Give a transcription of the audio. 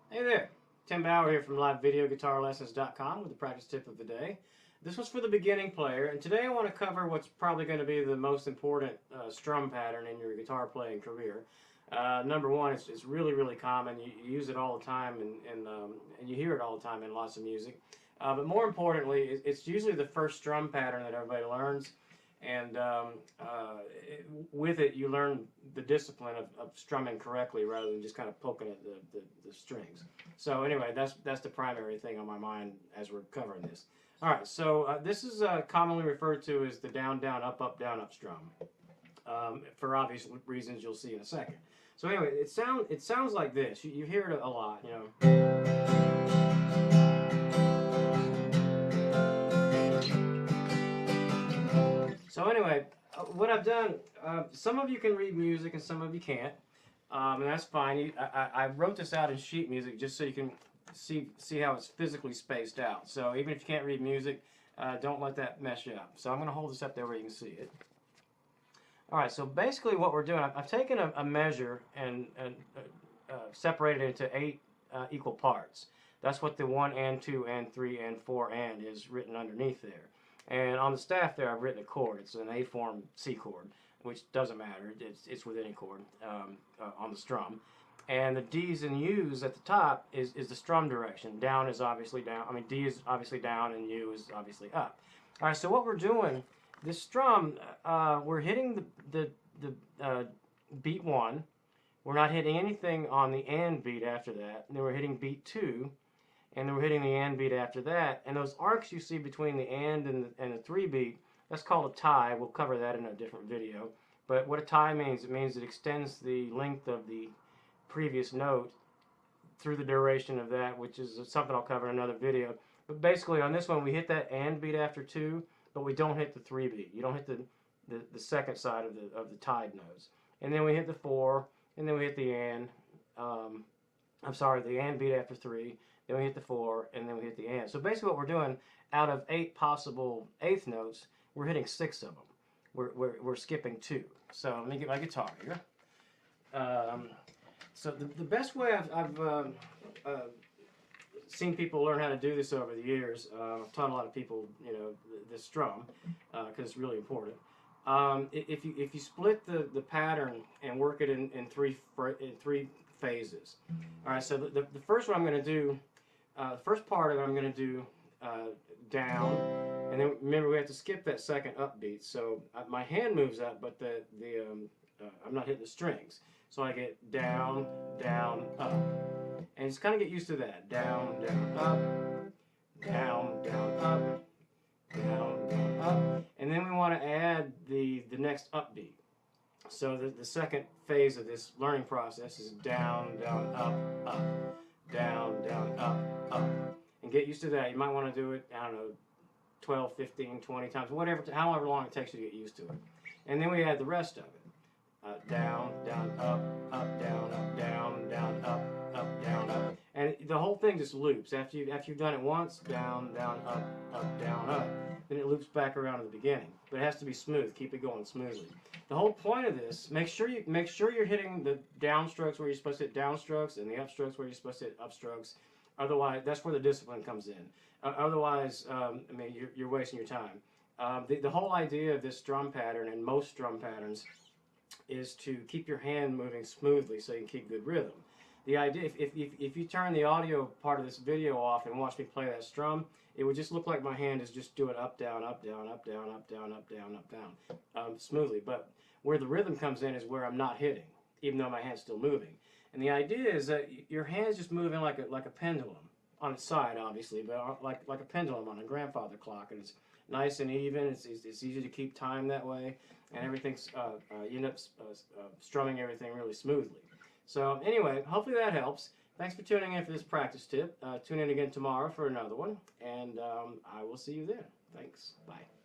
Hey there, Tim Bauer here from LiveVideoGuitarLessons.com with the practice tip of the day. This was for the beginning player, and today I want to cover what's probably going to be the most important strum pattern in your guitar playing career. Number one, it's really common. You use it all the time, and you hear it all the time in lots of music. But more importantly, it's usually the first strum pattern that everybody learns. And with it, you learn the discipline of strumming correctly rather than just kind of poking at the strings. So anyway, that's the primary thing on my mind as we're covering this. All right, so this is commonly referred to as the down, down, up, down, up strum. For obvious reasons you'll see in a second. So anyway, it sounds like this. You hear it a lot, you know. So anyway, what I've done, some of you can read music and some of you can't, and that's fine. I wrote this out in sheet music just so you can see how it's physically spaced out. So even if you can't read music, don't let that mess you up. So I'm going to hold this up there where you can see it. All right, so basically what we're doing, I've taken a measure and separated it into 8 equal parts. That's what the 1 and 2 and 3 and 4 and is written underneath there. And on the staff there, I've written a chord. It's an A-form C chord, which doesn't matter. It's with any chord on the strum. And the D's and U's at the top is the strum direction. Down is obviously down. I mean, D is obviously down, and U is obviously up. All right. So what we're doing, this strum, we're hitting the beat 1. We're not hitting anything on the and beat after that. And then we're hitting beat 2. And then we're hitting the and beat after that. And those arcs you see between the and the 3 beat, that's called a tie. We'll cover that in a different video. But what a tie means, it means it extends the length of the previous note through the duration of that, which is something I'll cover in another video. But basically on this one, we hit that and beat after 2, but we don't hit the 3 beat. You don't hit the second side of the tied notes. And then we hit the 4, and then we hit the and. The and beat after 3. Then we hit the 4, and then we hit the and. So basically what we're doing, out of 8 possible eighth notes, we're hitting 6 of them. We're skipping 2. So let me get my guitar here. So the best way I've seen people learn how to do this over the years, I've taught a lot of people, you know, this strum, because it's really important. If you split the pattern and work it in three phases. All right, so the first one I'm going to do, the first part of it I'm going to do down, and then remember we have to skip that second upbeat. So my hand moves up, but I'm not hitting the strings. So I get down, down, up, and just kind of get used to that. Down, down, up, down, down, up, down, down, up, and then we want to add the next upbeat. So the second phase of this learning process is down, down, up, up, down, down, up, up. And get used to that. You might want to do it, I don't know, 12, 15, 20 times, however long it takes you to get used to it. And then we add the rest of it. Down, down, up, up, down, down, up, down, up. And the whole thing just loops. After you've done it once, down, down, up, down, up, then it loops back around to the beginning. But it has to be smooth. Keep it going smoothly. The whole point of this, make sure you're hitting the down strokes where you're supposed to hit down strokes and the up strokes where you're supposed to hit up strokes. Otherwise, that's where the discipline comes in. Otherwise, I mean, you're wasting your time. The whole idea of this strum pattern and most strum patterns is to keep your hand moving smoothly so you can keep good rhythm. The idea, if you turn the audio part of this video off and watch me play that strum, it would just look like my hand is just doing up, down, up, down, up, down, up, down, up, down, up, down, smoothly. But where the rhythm comes in is where I'm not hitting, even though my hand's still moving. And the idea is that your hand's just moving like a pendulum on its side, obviously, but like a pendulum on a grandfather clock, and it's nice and even. It's easy to keep time that way, and everything's you end up strumming everything really smoothly. So anyway, hopefully that helps. Thanks for tuning in for this practice tip. Tune in again tomorrow for another one, and I will see you then. Thanks. Bye.